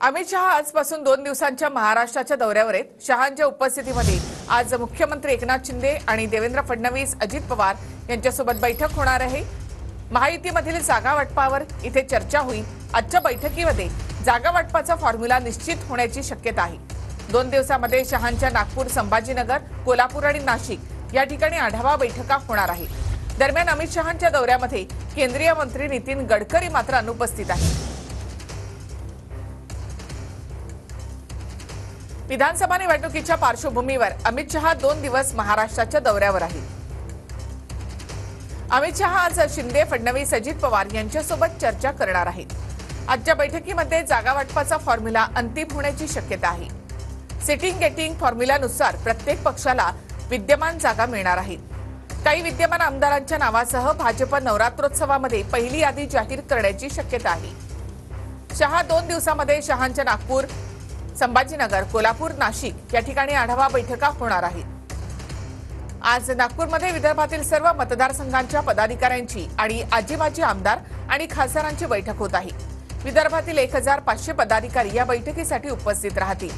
अमित शहा आजपासून 2 दिवसांच्या महाराष्ट्राच्या दौऱ्यावर आहेत। शहांच्या उपस्थितीमध्ये आज मुख्यमंत्री एकनाथ शिंदे आणि देवेंद्र फडणवीस, अजित पवार यांच्यासोबत बैठक होणार आहे। महायुतीमधील जागा वाटपावर इथे चर्चा होईल। आजच्या बैठकीमध्ये जागा वाटपाचा फॉर्म्युला निश्चित होण्याची शक्यता आहे। 2 दिवसांमध्ये शहांच्या नागपूर, संभाजीनगर, कोल्हापूर आणि नाशिक या ठिकाणी आढावा बैठका होणार आहेत। दरम्यान अमित शहांच्या दौऱ्यामध्ये केंद्रीय मंत्री नितीन गडकरी मात्र अनुपस्थित आहेत। विधानसभा निवडणुकीच्या पार्श्वभूमीवर अमित शहा 2 दिवस महाराष्ट्राच्या दौऱ्यावर आहेत। अमित शहा आज शिंदे, फडणवीस, अजित पवार यांच्यासोबत चर्चा करणार आहेत। आजच्या बैठकीमध्ये जागा वाटपाचा फॉर्म्युला अंतिम होण्याची शक्यता आहे। सिटिंग गेटिंग फॉर्म्युलानुसार प्रत्येक पक्षाला विद्यमान जागा मिळणार आहेत। काही विद्यमान आमदारांच्या नावासह भाजप नवरात्रोत्सवामध्ये पहिली यादी जाहीर करण्याची शक्यता आहे। शहा 2 दिवसांमध्ये शहांच्या नागपूर, संभाजीनगर, कोल्हापूर, नाशिक या ठिकाणी आढावा बैठका होणार आहेत। आज नागपूरमध्ये विदर्भातील सर्व मतदारसंघांच्या पदाधिकाऱ्यांची आणि आजी-माजी आमदार आणि खासदारांची बैठक होत आहे। विदर्भातील 1500 पदाधिकारी या बैठकीसाठी उपस्थित राहतील।